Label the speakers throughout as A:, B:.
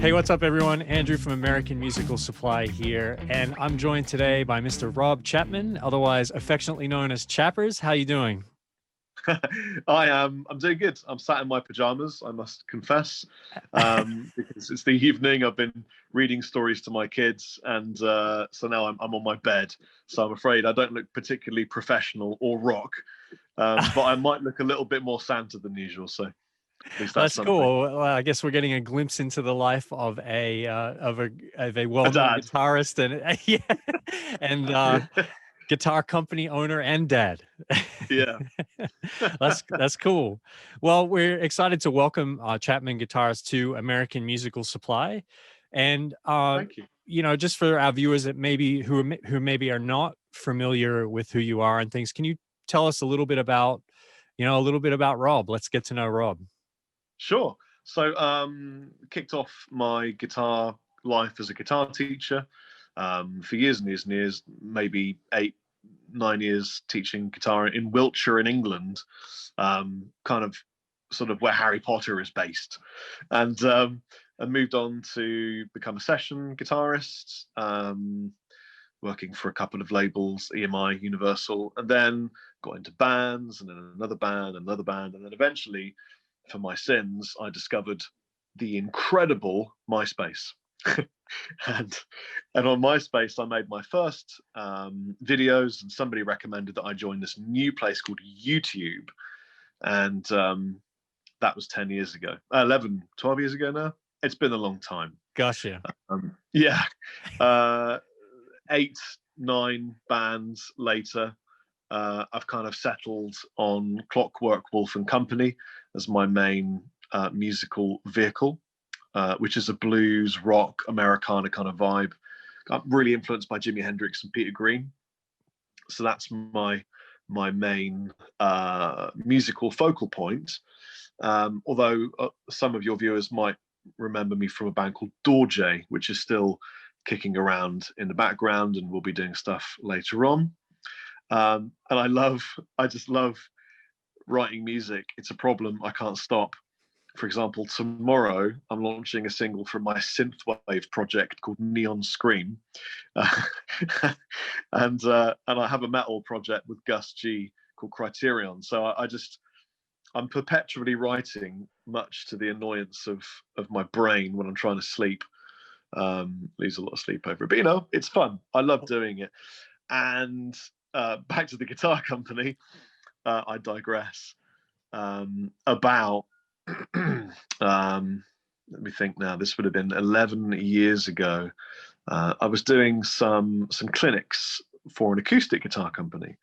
A: Hey, what's up, everyone? Andrew from American Musical Supply here, and I'm joined today by Mr. Rob Chapman, otherwise affectionately known as Chappers. How you doing?
B: I'm doing good. I'm sat in my pajamas, I must confess, because it's the evening. I've been reading stories to my kids, and so now I'm on my bed. So I'm afraid I don't look particularly professional or rock, but I might look a little bit more Santa than usual. So at least that's
A: That's
B: something.
A: cool. Well, I guess we're getting a glimpse into the life of a
B: A
A: well-known
B: dad.
A: guitarist and yeah, and guitar company owner and dad.
B: Yeah.
A: That's cool. Well, we're excited to welcome Chapman Guitars to American Musical Supply, and
B: Thank you.
A: just for our viewers that maybe who maybe are not familiar with who you are and things, can you tell us a little bit about Rob? Let's get to know Rob.
B: Sure. So kicked off my guitar life as a guitar teacher for years and years and years, maybe 8, 9 years teaching guitar in Wiltshire in England, kind of sort of where Harry Potter is based, and moved on to become a session guitarist, working for a couple of labels, EMI, Universal, and then got into bands and then another band, and then eventually, for my sins, I discovered the incredible MySpace. and and on MySpace, I made my first videos, and somebody recommended that I join this new place called YouTube, and that was 10 years ago, 11, 12 years ago now. It's been a long time.
A: Gotcha.
B: Yeah, 8, 9 bands later, I've kind of settled on Clockwork Wolf and Company as my main musical vehicle, which is a blues, rock, Americana kind of vibe. I'm really influenced by Jimi Hendrix and Peter Green. So that's my main musical focal point. Although some of your viewers might remember me from a band called Dorje, which is still kicking around in the background and we'll be doing stuff later on. And I just love writing music. It's a problem I can't stop. For example, tomorrow I'm launching a single from my synthwave project called Neon Scream, and I have a metal project with Gus G called Criterion. So I'm perpetually writing, much to the annoyance of my brain when I'm trying to sleep. Lose a lot of sleep over it, but it's fun. I love doing it. And back to the guitar company, I digress. About let me think now. This would have been 11 years ago. I was doing some clinics for an acoustic guitar company,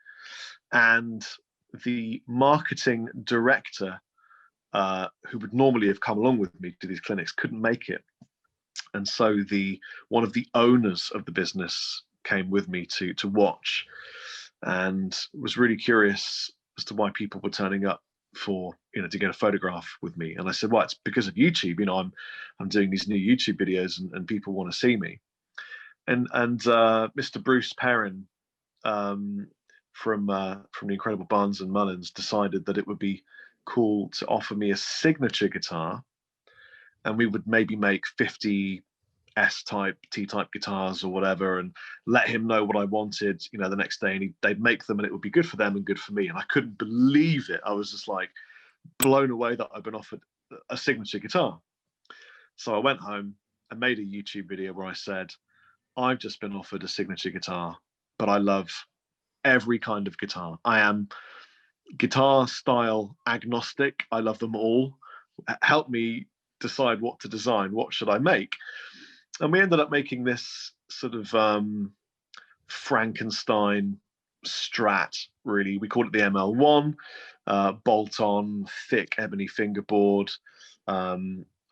B: and the marketing director, who would normally have come along with me to these clinics, couldn't make it, and so one of the owners of the business came with me to watch, and was really curious as to why people were turning up for to get a photograph with me. And I said, well, it's because of YouTube. I'm doing these new YouTube videos, and people want to see me. And Mr. Bruce Perrin, from the incredible Barnes and Mullins, decided that it would be cool to offer me a signature guitar, and we would maybe make 50 S-type, T-type guitars or whatever, and let him know what I wanted, the next day, and they'd make them, and it would be good for them and good for me. And I couldn't believe it. I was just like blown away that I'd been offered a signature guitar. So I went home and made a YouTube video where I said, I've just been offered a signature guitar, but I love every kind of guitar. I am guitar style agnostic. I love them all. Help me decide what to design. What should I make? And we ended up making this sort of Frankenstein Strat, really. We called it the ML1, bolt-on, thick ebony fingerboard. I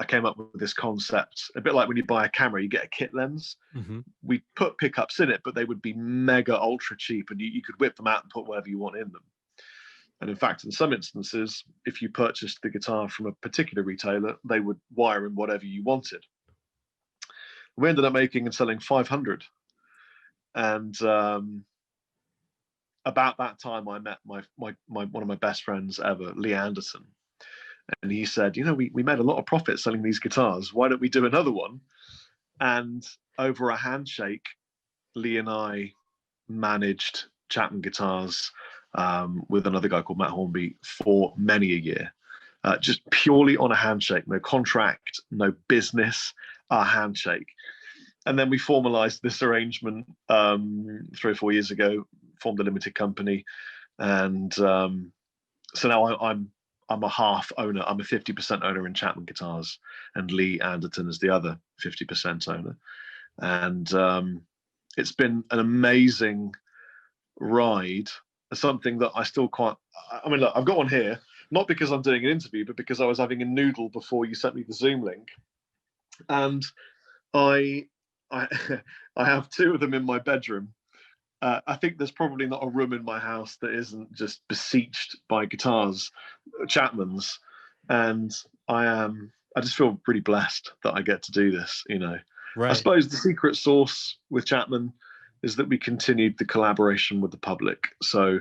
B: came up with this concept, a bit like when you buy a camera, you get a kit lens.
A: Mm-hmm.
B: We put pickups in it, but they would be mega ultra cheap, and you could whip them out and put whatever you want in them. And in fact, in some instances, if you purchased the guitar from a particular retailer, they would wire in whatever you wanted. We ended up making and selling 500. And about that time, I met my one of my best friends ever, Lee Anderson. And he said, we made a lot of profit selling these guitars. Why don't we do another one? And over a handshake, Lee and I managed Chapman Guitars with another guy called Matt Hornby for many a year, just purely on a handshake, no contract, no business, a handshake. And then we formalized this arrangement 3 or 4 years ago, formed a limited company. And so now I'm a half owner. I'm a 50% owner in Chapman Guitars, and Lee Anderton is the other 50% owner. And it's been an amazing ride. Something that I still can't. I mean, look, I've got one here, not because I'm doing an interview, but because I was having a noodle before you sent me the Zoom link, and I I have 2 of them in my bedroom. I think there's probably not a room in my house that isn't just besieged by guitars, Chapmans, and I just feel pretty blessed that I get to do this. I
A: Right.
B: suppose the secret sauce with Chapman is that we continued the collaboration with the public. So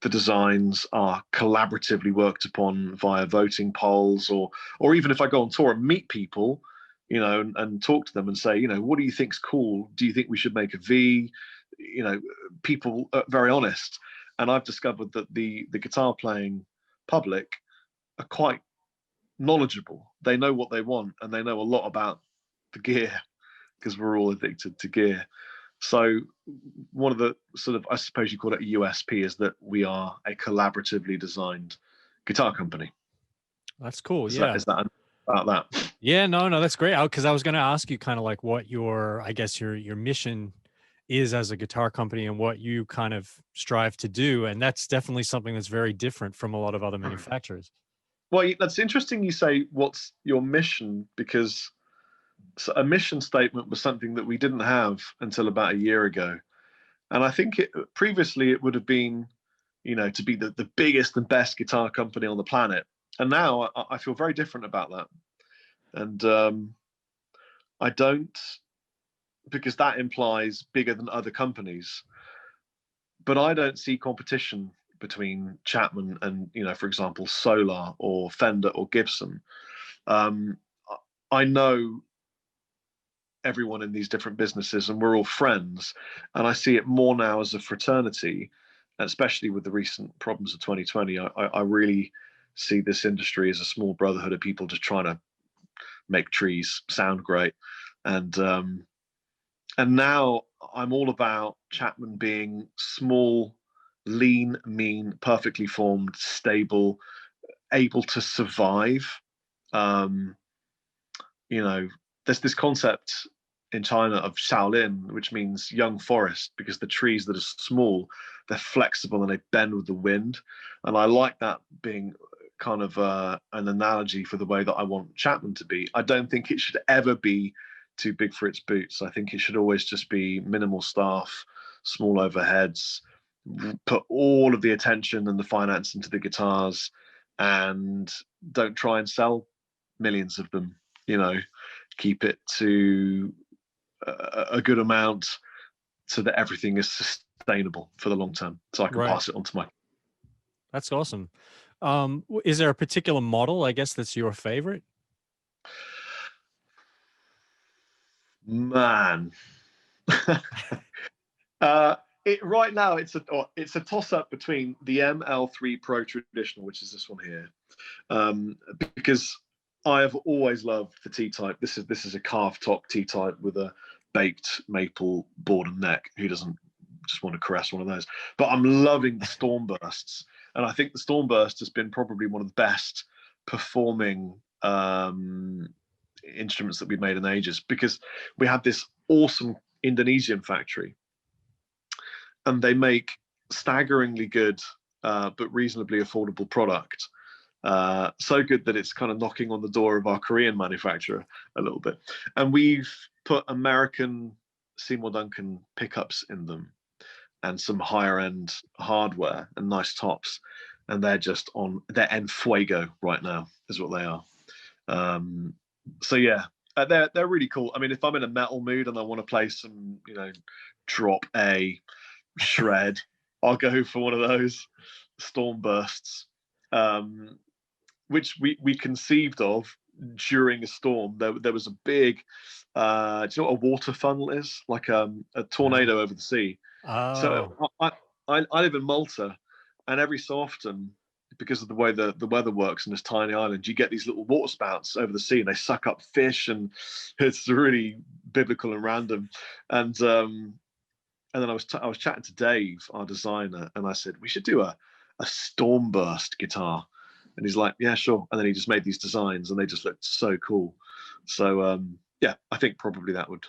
B: the designs are collaboratively worked upon via voting polls, or even if I go on tour and meet people, and talk to them and say, what do you think's cool? Do you think we should make a V? People are very honest. And I've discovered that the guitar playing public are quite knowledgeable. They know what they want, and they know a lot about the gear, because we're all addicted to gear. So one of the sort of, I suppose you call it a USP, is that we are a collaboratively designed guitar company.
A: That's cool.
B: Is
A: Yeah.
B: that about that?
A: Yeah, no, that's great. Because I was going to ask you kind of like what I guess your mission is as a guitar company and what you kind of strive to do, and that's definitely something that's very different from a lot of other manufacturers.
B: Well, that's interesting you say what's your mission, because a mission statement was something that we didn't have until about a year ago. And I think previously it would have been, to be the biggest and best guitar company on the planet. And now I feel very different about that. And I don't, because that implies bigger than other companies. But I don't see competition between Chapman and, for example, Solar or Fender or Gibson. Um, I know everyone in these different businesses, and we're all friends. And I see it more now as a fraternity, especially with the recent problems of 2020. I really see this industry as a small brotherhood of people just trying to make trees sound great. And now I'm all about Chapman being small, lean, mean, perfectly formed, stable, able to survive. Um, there's this concept in China of Shaolin, which means young forest, because the trees that are small, they're flexible and they bend with the wind. And I like that being kind of an analogy for the way that I want Chapman to be. I don't think it should ever be too big for its boots. I think it should always just be minimal staff, small overheads, put all of the attention and the finance into the guitars, and don't try and sell millions of them. Keep it to a good amount so that everything is sustainable for the long term, so I can
A: Right.
B: pass it on to my.
A: That's awesome. Is there a particular model, I guess, that's your favorite?
B: Man. Right now it's a toss up between the ML3 Pro Traditional, which is this one here, because I have always loved the T-type. This is a carved top T-type with a baked maple board and neck. Who doesn't just want to caress one of those? But I'm loving the Stormbursts, and I think the Stormburst has been probably one of the best performing instruments that we've made in ages, because we have this awesome Indonesian factory, and they make staggeringly good but reasonably affordable product. So good that it's kind of knocking on the door of our Korean manufacturer a little bit. And we've put American Seymour Duncan pickups in them and some higher end hardware and nice tops. And they're en fuego right now, is what they are. So yeah, they're really cool. I mean, if I'm in a metal mood and I want to play some, drop A, shred, I'll go for one of those Stormbursts. which we conceived of during a storm. There was a big, do you know what a water funnel is? Like a
A: No.
B: tornado over the sea. So
A: Oh,
B: I live in Malta, and every so often, because of the way the weather works in this tiny island, you get these little water spouts over the sea, and they suck up fish, and it's really biblical and random. And then I was chatting to Dave, our designer, and I said we should do a storm burst guitar, and he's like, yeah, sure. And then he just made these designs, and they just looked so cool. So yeah, I think probably that would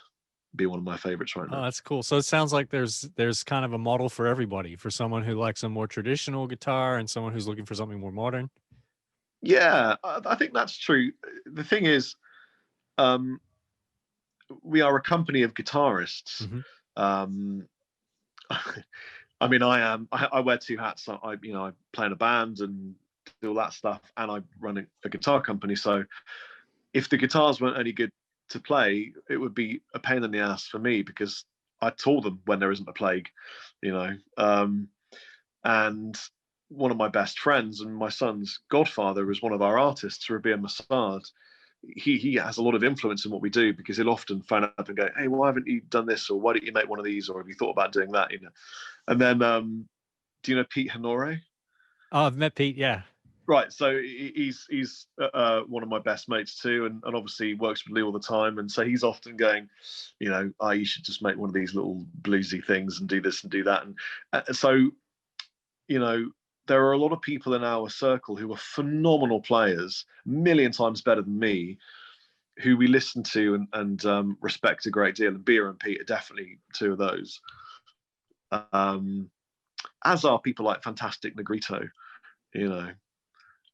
B: be one of my favorites right
A: oh,
B: now.
A: that's cool. So it sounds like there's kind of a model for everybody, for someone who likes a more traditional guitar and someone who's looking for something more modern.
B: Yeah, I think that's true. The thing is, um, we are a company of guitarists.
A: Hmm.
B: Um, I mean, I wear two hats. I play in a band and do all that stuff, and I run a guitar company. So if the guitars weren't any good to play, it would be a pain in the ass for me, because I tour them when there isn't a plague, you know. And one of my best friends and my son's godfather is one of our artists, Rabia Massad. He has a lot of influence in what we do, because he'll often phone up and go, hey, why haven't you done this, or why don't you make one of these, or have you thought about doing that, you know? And then do you know Pete Honore?
A: Oh, I've met Pete. Yeah.
B: Right, so he's one of my best mates too, and obviously works with Lee all the time, and so he's often going, you know, oh, you should just make one of these little bluesy things and do this and do that. And so, you know, there are a lot of people in our circle who are phenomenal players, a million times better than me, who we listen to and respect a great deal. And Beer and Pete are definitely two of those. As are people like Fantastic Negrito, you know,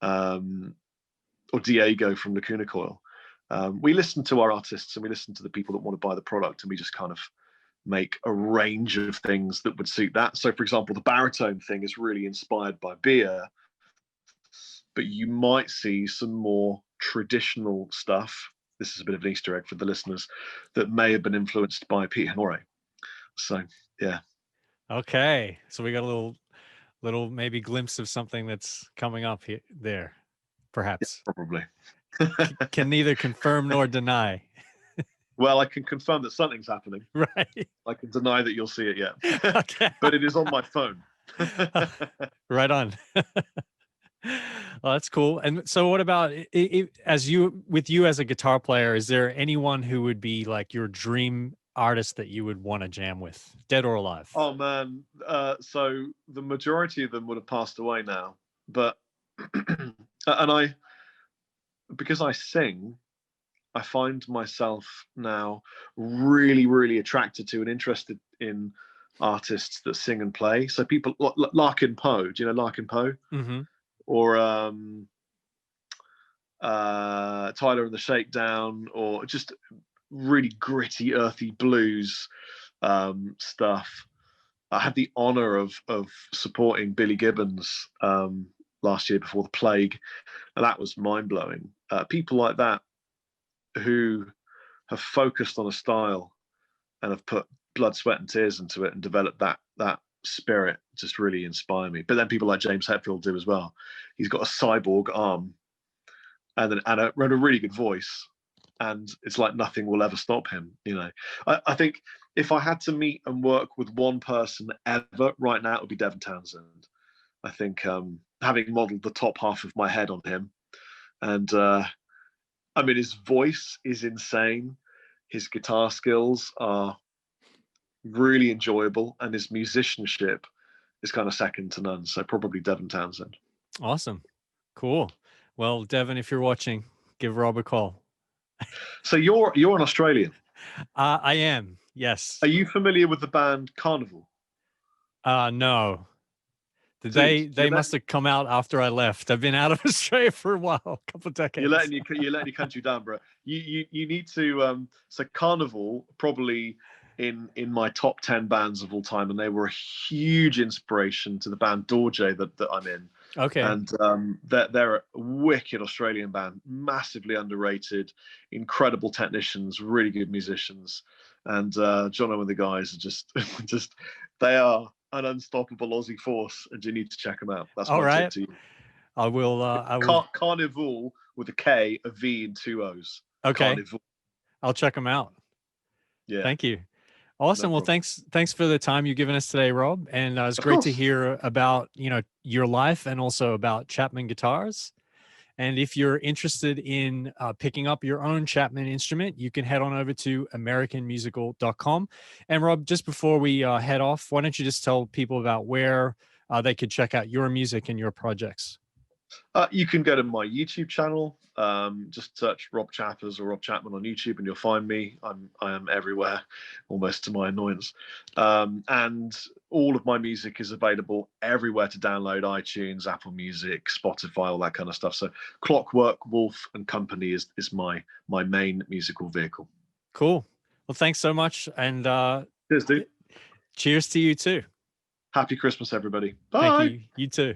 B: or Diego from Lacuna Coil. We listen to our artists, and we listen to the people that want to buy the product, and we just kind of make a range of things that would suit that. So, for example, the baritone thing is really inspired by Beer, but you might see some more traditional stuff. This is a bit of an Easter egg for the listeners, that may have been influenced by Pete Honore. So, yeah.
A: Okay. So we got a little maybe glimpse of something that's coming up here there, perhaps.
B: Probably.
A: Can neither confirm nor deny.
B: Well, I can confirm that something's happening.
A: Right.
B: I can deny that you'll see it yet.
A: Okay.
B: But it is on my phone.
A: Right on. Well, that's cool. And so what about as you, with you as a guitar player, is there anyone who would be like your dream artist that you would want to jam with, dead or alive?
B: Oh man, so the majority of them would have passed away now, but and because I sing, I find myself now really, really attracted to and interested in artists that sing and play. So people like Larkin Poe, do you know Larkin Poe?
A: Mm-hmm.
B: Or Tyler and the Shakedown, or just really gritty, earthy blues stuff. I had the honor of supporting Billy Gibbons last year before the plague, and that was mind blowing. People like that who have focused on a style and have put blood, sweat, and tears into it and developed that spirit just really inspire me. But then people like James Hetfield do as well. He's got a cyborg arm and a really good voice, and it's like nothing will ever stop him. You know, I think if I had to meet and work with one person ever right now, it would be Devin Townsend. I think having modeled the top half of my head on him, and I mean, his voice is insane. His guitar skills are really enjoyable, and his musicianship is kind of second to none. So probably Devin Townsend.
A: Awesome. Cool. Well, Devin, if you're watching, give Rob a call.
B: So you're an Australian.
A: I am. Yes.
B: Are you familiar with the band Carnival?
A: No.
B: Dude,
A: They must have come out after I left. I've been out of Australia for a while, a couple of decades.
B: You're letting your country down, bro. You need to. So Carnival probably in my top 10 bands of all time, and they were a huge inspiration to the band Dorje that I'm in.
A: Okay.
B: And they're a wicked Australian band, massively underrated, incredible technicians, really good musicians, and Jono and the guys are just they are an unstoppable Aussie force, and you need to check them out. That's my tip to you.
A: I will. I will.
B: Carnival with a K, a V, and two O's.
A: Okay.
B: Carnival.
A: I'll check them out.
B: Yeah.
A: Thank you.
B: No
A: Awesome. Well,
B: problem.
A: thanks for the time you've given us today, Rob. And it's
B: Of
A: great to
B: course.
A: hear about, your life and also about Chapman Guitars. And if you're interested in picking up your own Chapman instrument, you can head on over to americanmusical.com. And Rob, just before we head off, why don't you just tell people about where they could check out your music and your projects?
B: You can go to my YouTube channel. Just search Rob Chappers or Rob Chapman on YouTube, and you'll find me. I am everywhere, almost to my annoyance. And all of my music is available everywhere to download: iTunes, Apple Music, Spotify, all that kind of stuff. So Clockwork Wolf and Company is my main musical vehicle.
A: Cool. Well, thanks so much, and
B: Cheers, dude.
A: cheers to you too.
B: Happy Christmas, everybody.
A: Thank
B: Bye.
A: you. You too.